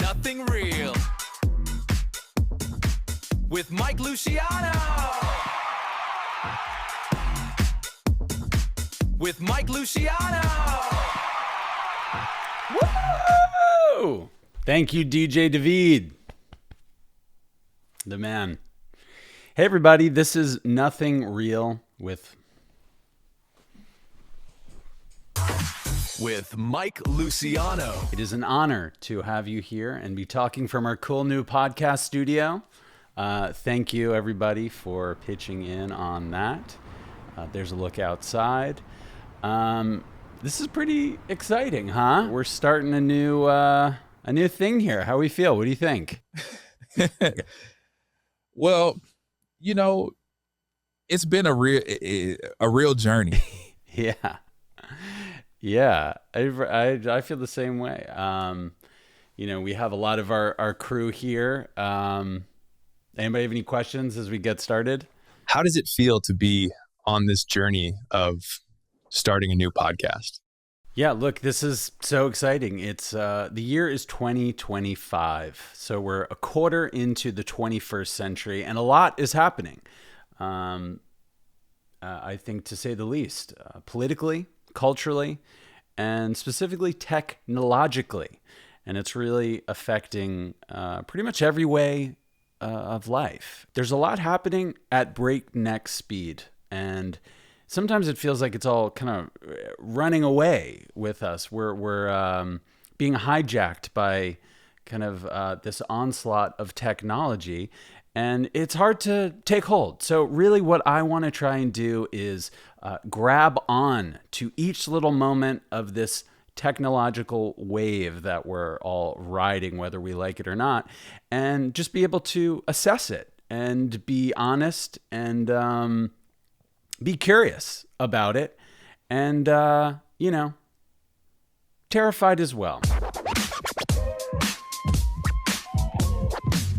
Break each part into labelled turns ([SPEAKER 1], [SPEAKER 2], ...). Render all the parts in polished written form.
[SPEAKER 1] Nothing Real with Mike Luciano. With Mike Luciano.
[SPEAKER 2] Woo! Thank you, DJ David, the man. Hey, everybody, this is Nothing Real with
[SPEAKER 1] Mike Luciano.
[SPEAKER 2] It is an honor to have you here and be talking from our cool new podcast studio. Thank you, everybody, for pitching in on that. There's a look outside. This is pretty exciting, huh? We're starting a new thing here. How we feel? What do you think?
[SPEAKER 3] Well, you know, it's been a real journey.
[SPEAKER 2] Yeah, I feel the same way. You know, we have a lot of our crew here. Anybody have any questions as we get started?
[SPEAKER 3] How does it feel to be on this journey of starting a new podcast?
[SPEAKER 2] Yeah, look, this is so exciting. It's the year is 2025, so we're a quarter into the 21st century, and a lot is happening. I think, to say the least, politically, culturally, and specifically technologically, and it's really affecting pretty much every way of life. There's a lot happening at breakneck speed, and sometimes it feels like it's all kind of running away with us. We're being hijacked by kind of this onslaught of technology, and it's hard to take hold. So really what I want to try and do is grab on to each little moment of this technological wave that we're all riding, whether we like it or not, and just be able to assess it and be honest and be curious about it, and, you know, terrified as well.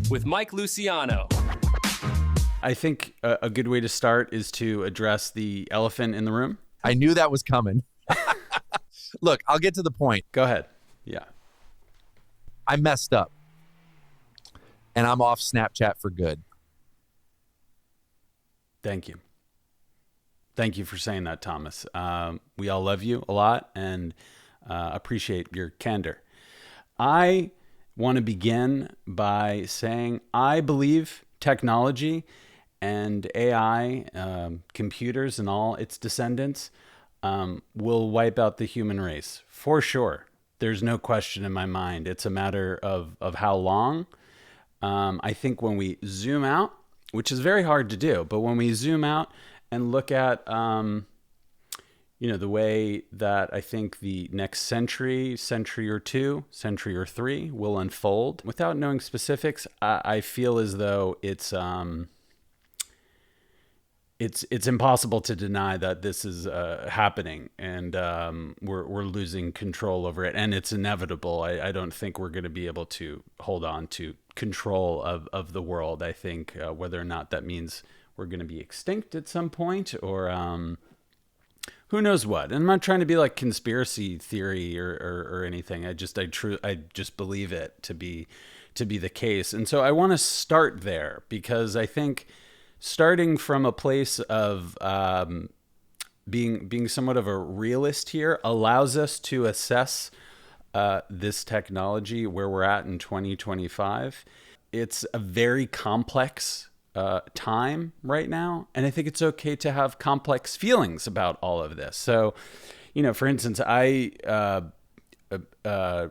[SPEAKER 1] With Mike Luciano.
[SPEAKER 2] I think a good way to start is to address the elephant in the room.
[SPEAKER 3] I knew that was coming. Look, I'll get to the point.
[SPEAKER 2] Go ahead. Yeah.
[SPEAKER 3] I messed up, and I'm off Snapchat for good.
[SPEAKER 2] Thank you. Thank you for saying that, Thomas. We all love you a lot and appreciate your candor. I want to begin by saying I believe technology and AI, computers and all its descendants, will wipe out the human race for sure. There's no question in my mind. It's a matter of how long. I think when we zoom out, which is very hard to do, but when we zoom out and look at, you know, the way that I think the next century or two, century or three will unfold, without knowing specifics, I feel as though it's impossible to deny that this is happening, and we're losing control over it, and it's inevitable. I don't think we're going to be able to hold on to control of the world. I think whether or not that means we're going to be extinct at some point, or who knows what. And I'm not trying to be like conspiracy theory or anything. I just believe it to be the case. And so I want to start there, because I think starting from a place of being somewhat of a realist here allows us to assess this technology, where we're at in 2025. It's a very complex time right now, and I think it's okay to have complex feelings about all of this. So, you know, for instance, I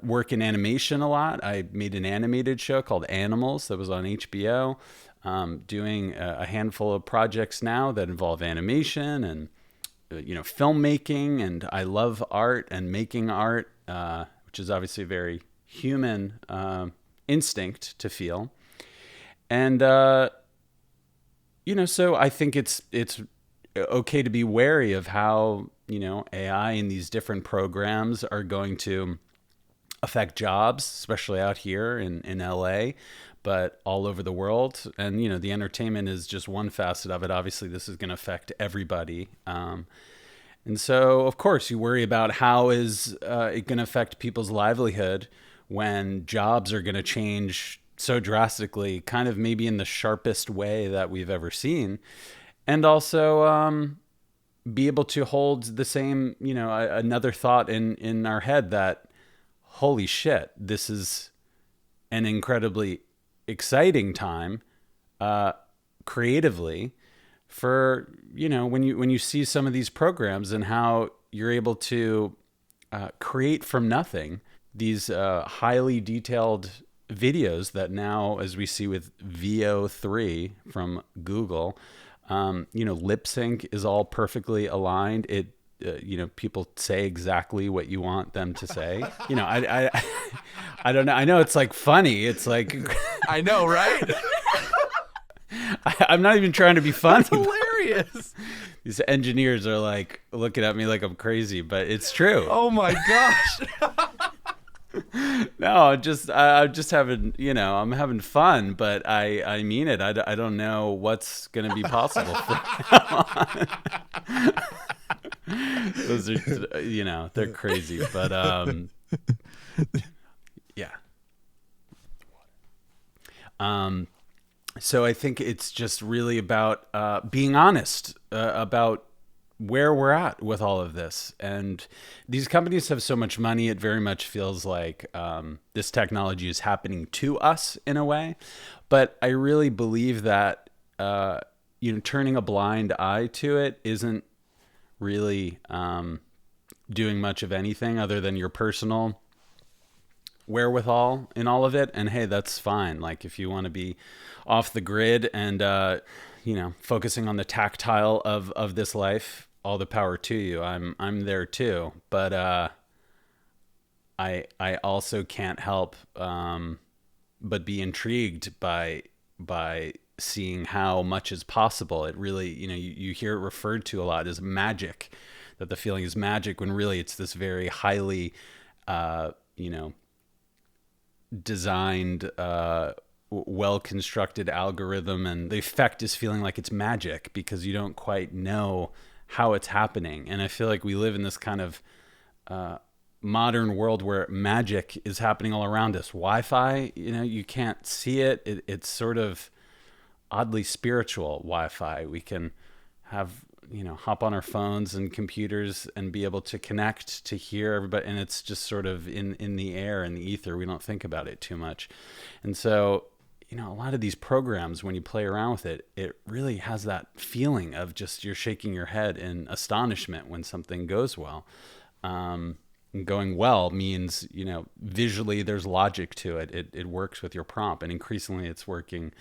[SPEAKER 2] work in animation a lot. I made an animated show called Animals that was on HBO. Doing a handful of projects now that involve animation and you know, filmmaking, and I love art and making art, which is obviously a very human instinct to feel. And you know, so I think it's okay to be wary of how, you know, AI and these different programs are going to affect jobs, especially out here in LA, but all over the world. And, you know, the entertainment is just one facet of it. Obviously, this is going to affect everybody. And so, of course, you worry about how is it going to affect people's livelihood when jobs are going to change so drastically, kind of maybe in the sharpest way that we've ever seen. And also be able to hold the same, another thought in our head that, holy shit, this is an incredibly exciting time creatively for, when you see some of these programs and how you're able to create from nothing these highly detailed videos that now, as we see with VO3 from Google, lip sync is all perfectly aligned. It, people say exactly what you want them to say. I don't know. I know it's like funny. It's like,
[SPEAKER 3] I know, right?
[SPEAKER 2] I'm not even trying to be funny.
[SPEAKER 3] It's hilarious.
[SPEAKER 2] These engineers are like looking at me like I'm crazy, but it's true.
[SPEAKER 3] Oh my gosh.
[SPEAKER 2] No, I'm just having, I'm having fun, but I mean it. I don't know what's going to be possible from now on. Those are, they're crazy, but yeah. So I think it's just really about being honest about where we're at with all of this. And these companies have so much money, it very much feels like this technology is happening to us in a way. But I really believe that turning a blind eye to it isn't really doing much of anything other than your personal wherewithal in all of it. And hey, that's fine. Like if you want to be off the grid and focusing on the tactile of this life, all the power to you. I'm there too, but I also can't help but be intrigued by seeing how much is possible. It really, you hear it referred to a lot as magic, that the feeling is magic, when really it's this very highly designed, well-constructed algorithm, and the effect is feeling like it's magic because you don't quite know how it's happening. And I feel like we live in this kind of modern world where magic is happening all around us. Wi-Fi, you can't see it. It's sort of oddly spiritual Wi-Fi. We can have, hop on our phones and computers and be able to connect to hear everybody. And it's just sort of in the air, in the ether. We don't think about it too much. And so, a lot of these programs, when you play around with it, it really has that feeling of just you're shaking your head in astonishment when something goes well. And going well means, visually there's logic to it. It works with your prompt, and increasingly it's working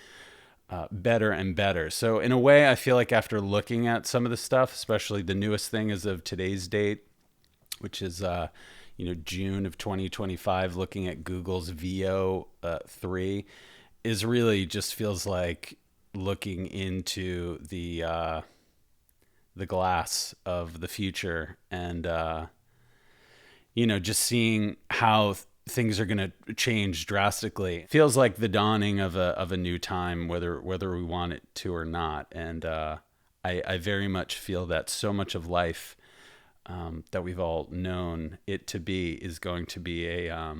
[SPEAKER 2] better and better. So in a way, I feel like after looking at some of the stuff, especially the newest thing as of today's date, which is June of 2025, looking at Google's VO3, is really just feels like looking into the glass of the future, and just seeing how things are going to change drastically. Feels like the dawning of a new time, whether we want it to or not. And I very much feel that so much of life that we've all known it to be is going to be a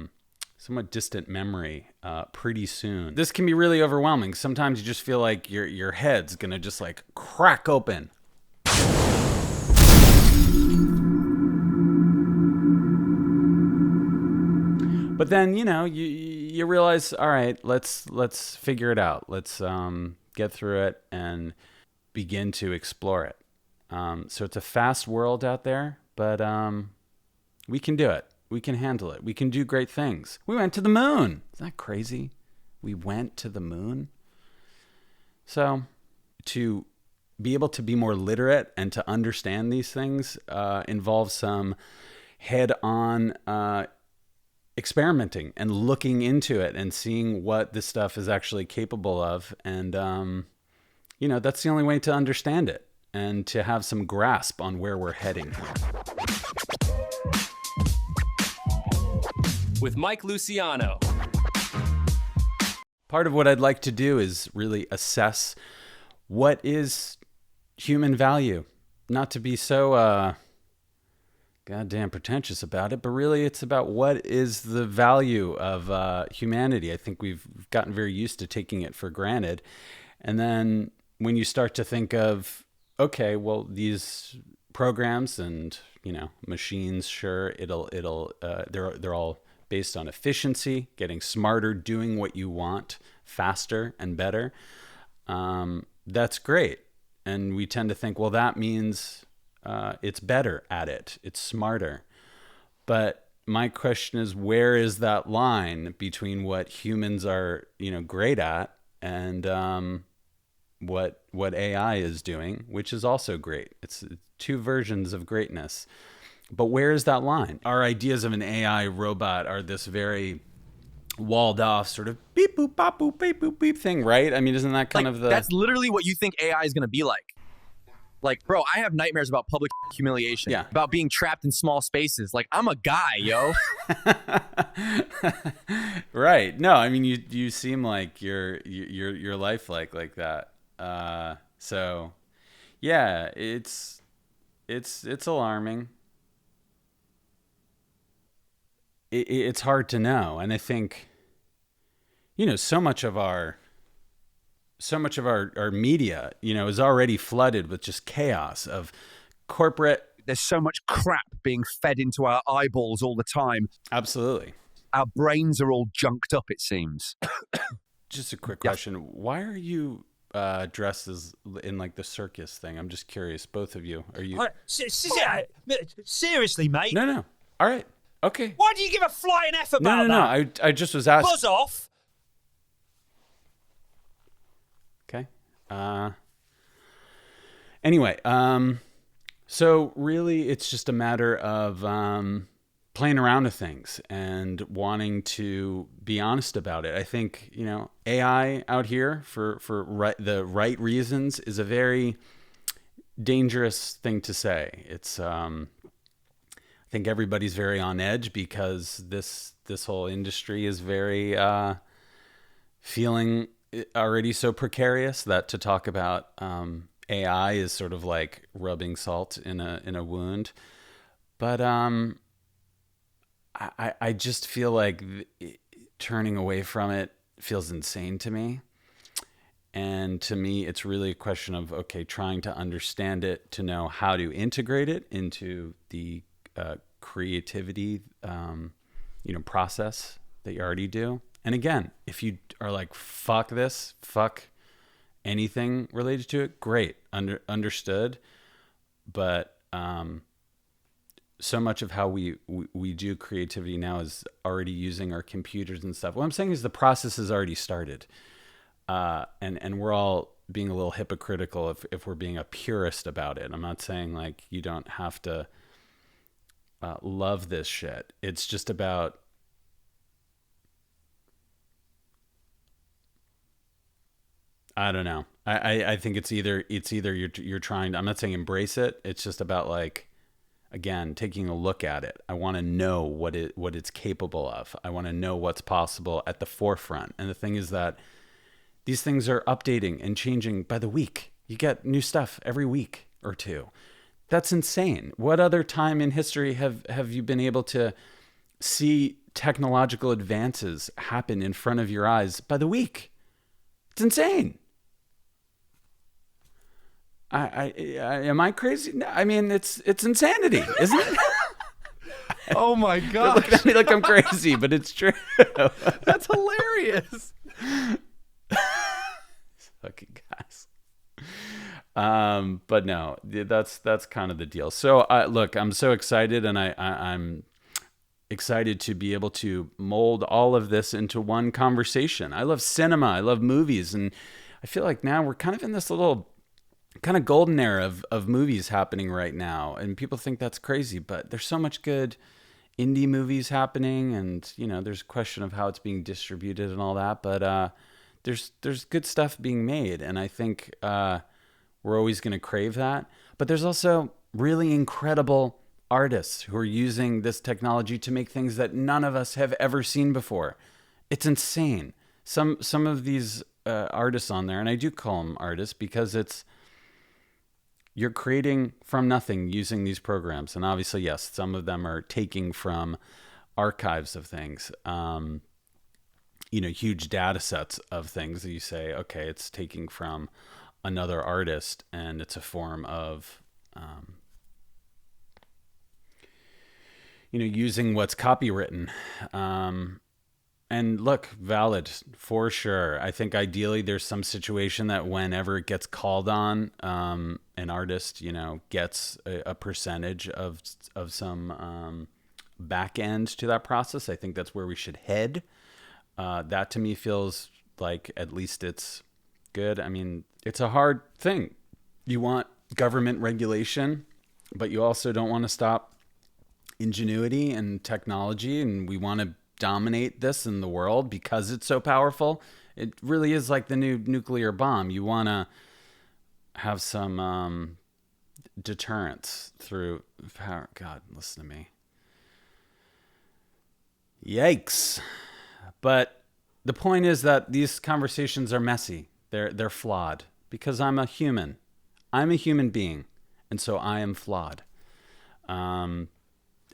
[SPEAKER 2] somewhat distant memory pretty soon. This can be really overwhelming. Sometimes you just feel like your head's gonna just like crack open. But then you realize, all right, let's figure it out. Let's get through it and begin to explore it. So it's a fast world out there, but we can do it. We can handle it. We can do great things. We went to the moon. Isn't that crazy? We went to the moon. So to be able to be more literate and to understand these things involves some head-on experimenting and looking into it and seeing what this stuff is actually capable of. And, that's the only way to understand it and to have some grasp on where we're heading.
[SPEAKER 1] With Mike Luciano.
[SPEAKER 2] Part of what I'd like to do is really assess what is human value. Not to be so goddamn pretentious about it, but really it's about what is the value of humanity. I think we've gotten very used to taking it for granted. And then when you start to think of, okay, well, these programs and, machines, sure, they're all based on efficiency, getting smarter, doing what you want faster and better. That's great. And we tend to think, well, that means it's better at it. It's smarter. But my question is, where is that line between what humans are, great at and what AI is doing, which is also great. It's two versions of greatness. But where is that line? Our ideas of an AI robot are this very walled off sort of beep boop bop boop beep boop beep thing, right? I mean, isn't that kind of the...
[SPEAKER 4] That's literally what you think AI is going to be like. Like, bro, I have nightmares about public humiliation.
[SPEAKER 2] Yeah.
[SPEAKER 4] About being trapped in small spaces. Like, I'm a guy, yo.
[SPEAKER 2] Right. No, I mean, you seem like your life like that. So yeah, it's alarming. It's hard to know. And I think, so much of our media, is already flooded with just chaos of corporate.
[SPEAKER 4] There's so much crap being fed into our eyeballs all the time.
[SPEAKER 2] Absolutely.
[SPEAKER 4] Our brains are all junked up, it seems.
[SPEAKER 2] Just a quick question. Why are you dressed as in like the circus thing? I'm just curious. Both of you. Are you?
[SPEAKER 5] Seriously, mate.
[SPEAKER 2] No. All right. Okay.
[SPEAKER 5] Why do you give a flying F about
[SPEAKER 2] No. I just was asking.
[SPEAKER 5] Buzz off.
[SPEAKER 2] Okay. Anyway, so really it's just a matter of playing around with things and wanting to be honest about it. I think, AI out here for the right reasons is a very dangerous thing to say. It's I think everybody's very on edge because this whole industry is very feeling already so precarious that to talk about AI is sort of like rubbing salt in a wound. But I just feel like turning away from it feels insane to me. And to me, it's really a question of, okay, trying to understand it, to know how to integrate it into the creativity, process that you already do. And again, if you are like, fuck this, fuck anything related to it, great, understood. But so much of how we do creativity now is already using our computers and stuff. What I'm saying is the process has already started. And we're all being a little hypocritical if we're being a purist about it. I'm not saying like you don't have to love this shit. It's just about I don't know. I think it's either you're trying to, I'm not saying embrace it. It's just about like, again, taking a look at it. I want to know what it's capable of. I want to know what's possible at the forefront. And the thing is that these things are updating and changing by the week. You get new stuff every week or two. That's insane. What other time in history have you been able to see technological advances happen in front of your eyes by the week? It's insane. Am I crazy? No, I mean, it's insanity, isn't it?
[SPEAKER 4] Oh my
[SPEAKER 2] They're
[SPEAKER 4] god!
[SPEAKER 2] looking at me like I'm crazy, but it's true.
[SPEAKER 4] That's hilarious.
[SPEAKER 2] Fucking guys. But no, that's kind of the deal. So look, I'm so excited, and I'm excited to be able to mold all of this into one conversation. I love cinema. I love movies, and I feel like now we're kind of in this little kind of golden era of movies happening right now, and people think that's crazy, but there's so much good indie movies happening, and there's a question of how it's being distributed and all that, but there's good stuff being made, and I think we're always going to crave that. But there's also really incredible artists who are using this technology to make things that none of us have ever seen before. It's insane. Some of these artists on there, and I do call them artists because you're creating from nothing using these programs. And obviously, yes, some of them are taking from archives of things, huge data sets of things that you say, okay, it's taking from another artist and it's a form of, using what's copywritten. And look, valid for sure. I think ideally there's some situation that whenever it gets called on, an artist, gets a percentage of some back end to that process. I think that's where we should head. That to me feels like at least it's good. I mean, it's a hard thing. You want government regulation, but you also don't want to stop ingenuity and technology, and we want to dominate this in the world because it's so powerful. It really is like the new nuclear bomb. You want to have some deterrence through power. God, listen to me. Yikes. But the point is that these conversations are messy. They're flawed because I'm a human. I'm a human being, and so I am flawed.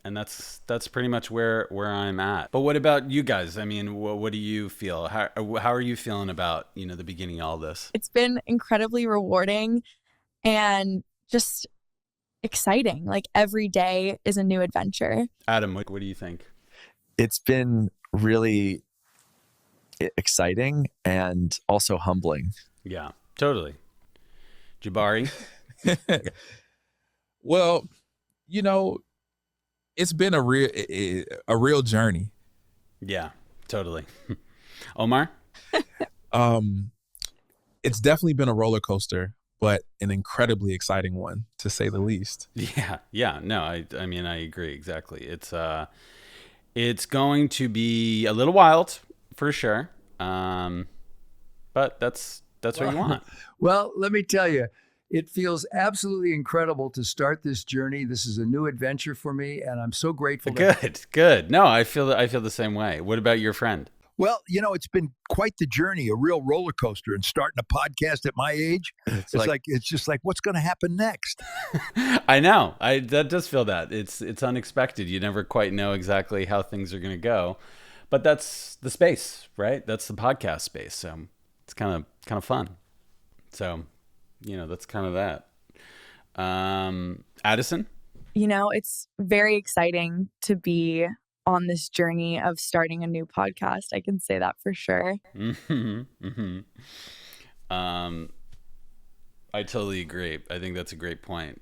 [SPEAKER 2] And that's pretty much where I'm at. But what about you guys? I mean, what do you feel? How are you feeling about, the beginning of all this?
[SPEAKER 6] It's been incredibly rewarding and just exciting. Like every day is a new adventure.
[SPEAKER 2] Adam, what do you think?
[SPEAKER 4] It's been really exciting and also humbling.
[SPEAKER 2] Yeah, totally. Jabari?
[SPEAKER 7] Well, it's been a real journey.
[SPEAKER 2] Yeah, totally. Omar?
[SPEAKER 7] It's definitely been a roller coaster, but an incredibly exciting one, to say the least.
[SPEAKER 2] Yeah. No, I mean, I agree exactly. It's going to be a little wild for sure. But that's what you want.
[SPEAKER 8] Well, let me tell you, it feels absolutely incredible to start this journey. This is a new adventure for me, and I'm so grateful.
[SPEAKER 2] Good. No, I feel the same way. What about your friend?
[SPEAKER 9] Well, it's been quite the journey, a real roller coaster. And starting a podcast at my age, it's just like, what's going to happen next?
[SPEAKER 2] I know. That does feel that. It's unexpected. You never quite know exactly how things are going to go. But that's the space, right? That's the podcast space. So it's kind of fun. So, that's kind of that. Addison?
[SPEAKER 6] It's very exciting to be on this journey of starting a new podcast. I can say that for sure.
[SPEAKER 2] I totally agree. I think that's a great point.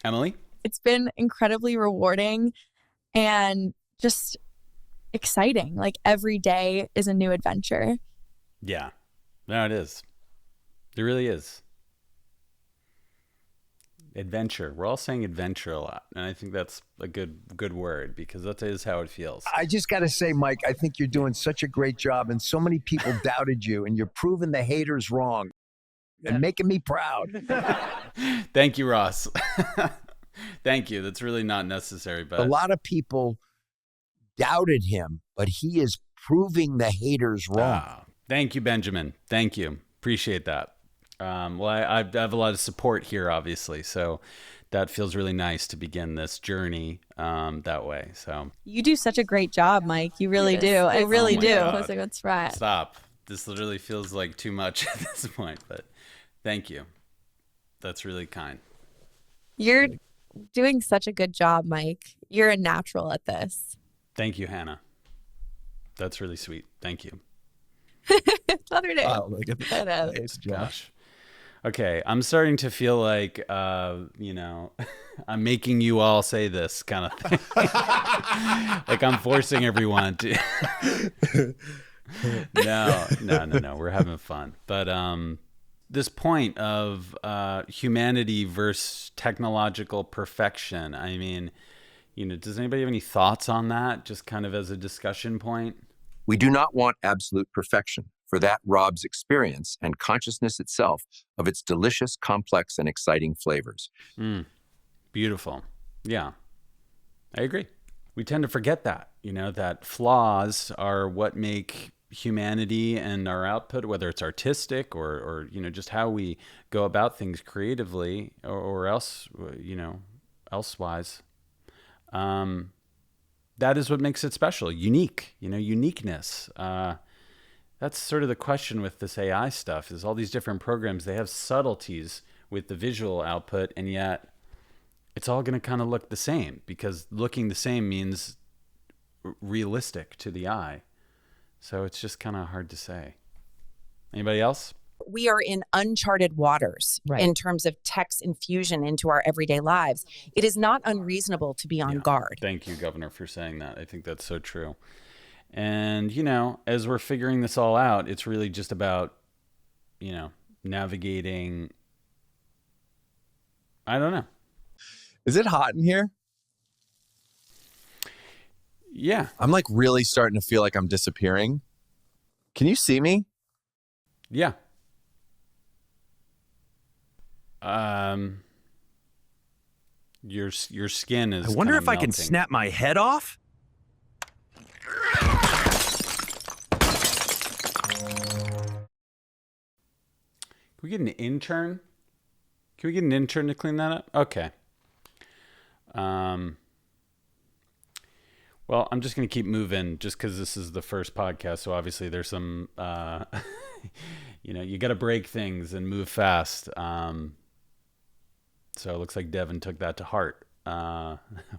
[SPEAKER 2] Emily?
[SPEAKER 6] It's been incredibly rewarding and just exciting. Like every day is a new adventure.
[SPEAKER 2] Yeah. No, it is. It really is. Adventure. We're all saying adventure a lot. And I think that's a good word because that is how it feels.
[SPEAKER 9] I just got to say, Mike, I think you're doing such a great job. And so many people doubted you, and you're proving the haters wrong and making me proud.
[SPEAKER 2] Thank you, Ross. Thank you. That's really not necessary. But
[SPEAKER 9] a lot of people doubted him, but he is proving the haters wrong.
[SPEAKER 2] Thank you, Benjamin. Thank you. Appreciate that. Well, I have a lot of support here, obviously. So that feels really nice to begin this journey that way. So
[SPEAKER 10] you do such a great job, Mike. You really do. I really do.
[SPEAKER 2] God.
[SPEAKER 10] I was like, that's right.
[SPEAKER 2] Stop. This literally feels like too much at this point, but thank you. That's really kind.
[SPEAKER 10] You're doing such a good job, Mike. You're a natural at this.
[SPEAKER 2] Thank you, Hannah. That's really sweet. Thank you.
[SPEAKER 10] Other day.
[SPEAKER 7] Wow, look at that.
[SPEAKER 2] It's Josh. Okay, I'm starting to feel like, I'm making you all say this kind of thing. Like I'm forcing everyone to. No. We're having fun. But this point of humanity versus technological perfection, I mean, does anybody have any thoughts on that? Just kind of as a discussion point?
[SPEAKER 11] We do not want absolute perfection, for that robs experience and consciousness itself of its delicious, complex, and exciting flavors.
[SPEAKER 2] Beautiful. Yeah, I agree. We tend to forget that, that flaws are what make humanity and our output, whether it's artistic or just how we go about things creatively or else, elsewise. That is what makes it special, unique, uniqueness. That's sort of the question with this AI stuff is all these different programs, they have subtleties with the visual output, and yet it's all going to kind of look the same because looking the same means realistic to the eye. So it's just kind of hard to say. Anybody else?
[SPEAKER 12] We are in uncharted waters in terms of tech's infusion into our everyday lives. It is not unreasonable to be on guard.
[SPEAKER 2] Thank you, Governor, for saying that. I think that's so true. And, as we're figuring this all out, it's really just about, navigating. I don't know.
[SPEAKER 3] Is it hot in here?
[SPEAKER 2] Yeah.
[SPEAKER 3] I'm like really starting to feel like I'm disappearing. Can you see me?
[SPEAKER 2] Yeah. Your skin is.
[SPEAKER 5] I wonder if I
[SPEAKER 2] melting.
[SPEAKER 5] can snap my head off.
[SPEAKER 2] Can we get an intern? Can we get an intern to clean that up? Okay. Well, I'm just going to keep moving just because this is the first podcast. So obviously there's some, you got to break things and move fast. So it looks like Devin took that to heart. I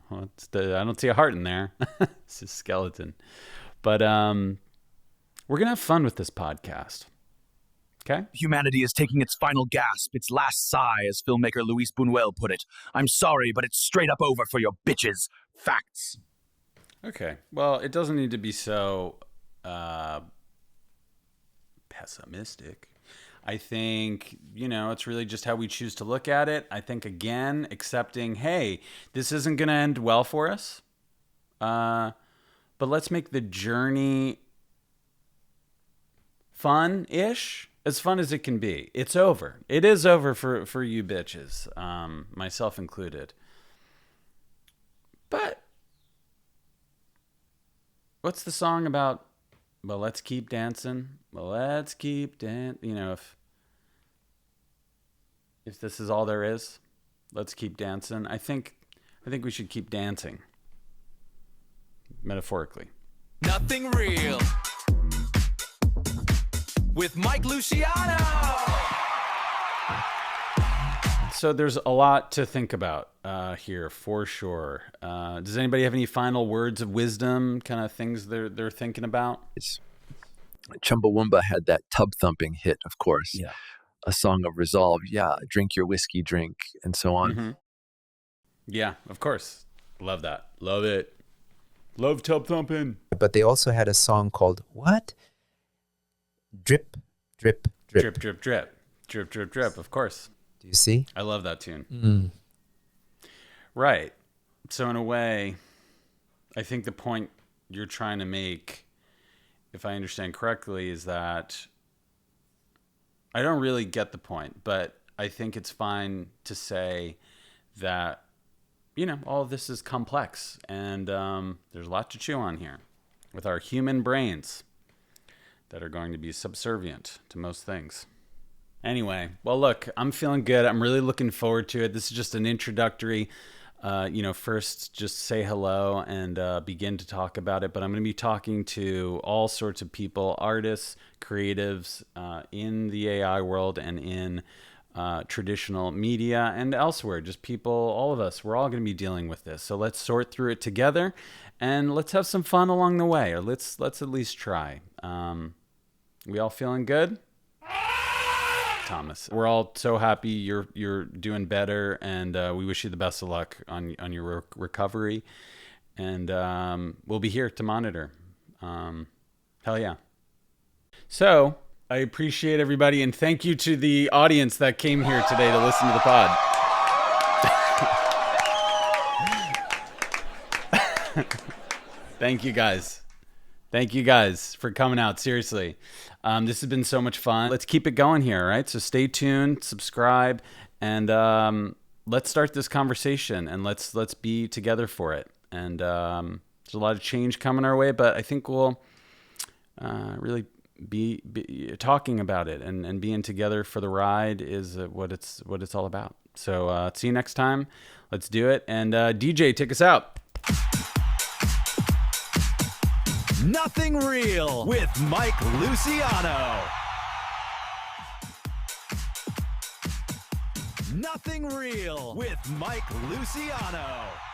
[SPEAKER 2] don't see a heart in there. It's a skeleton. But we're going to have fun with this podcast. Okay.
[SPEAKER 5] Humanity is taking its final gasp, its last sigh, as filmmaker Luis Buñuel put it. I'm sorry, but it's straight up over for your bitches. Facts.
[SPEAKER 2] Okay. Well, it doesn't need to be so pessimistic. I think, it's really just how we choose to look at it. I think, again, accepting, hey, this isn't going to end well for us. But let's make the journey fun-ish. As fun as it can be. It's over. It is over for you bitches, myself included. But what's the song about? Well, let's keep dancing. Well, let's keep dancing. If this is all there is, let's keep dancing. I think we should keep dancing. Metaphorically.
[SPEAKER 1] Nothing real. With Mike Luciano.
[SPEAKER 2] So there's a lot to think about here for sure. Does anybody have any final words of wisdom, kind of things they're thinking about?
[SPEAKER 11] Chumbawamba had that tub thumping hit, of course.
[SPEAKER 2] Yeah.
[SPEAKER 11] A song of resolve. Yeah, drink your whiskey, drink, and so on.
[SPEAKER 2] Mm-hmm. Yeah, of course. Love that. Love it. Love tub thumping.
[SPEAKER 13] But they also had a song called what? Drip, drip, drip.
[SPEAKER 2] Drip, drip, drip. Drip, drip, drip, of course.
[SPEAKER 13] Do you see?
[SPEAKER 2] I love that tune. Right. So in a way, I think the point you're trying to make, if I understand correctly, is that I don't really get the point, but I think it's fine to say that, all of this is complex and there's a lot to chew on here with our human brains that are going to be subservient to most things. Anyway, well, look, I'm feeling good. I'm really looking forward to it. This is just an introductory, first just say hello and begin to talk about it. But I'm going to be talking to all sorts of people, artists, creatives in the AI world and in traditional media and elsewhere. Just people, all of us, we're all going to be dealing with this. So let's sort through it together and let's have some fun along the way, or let's at least try. We all feeling good? Thomas, we're all so happy you're doing better, and we wish you the best of luck on your recovery. And we'll be here to monitor. Hell yeah. So I appreciate everybody, and thank you to the audience that came here today to listen to the pod. Thank you guys. Thank you guys for coming out. Seriously. This has been so much fun. Let's keep it going here, right? So stay tuned, subscribe, and let's start this conversation, and let's be together for it. And there's a lot of change coming our way, but I think we'll really be talking about it and being together for the ride is what it's all about. So see you next time. Let's do it. And DJ, take us out.
[SPEAKER 1] Nothing Real with Mike Luciano. Nothing Real with Mike Luciano.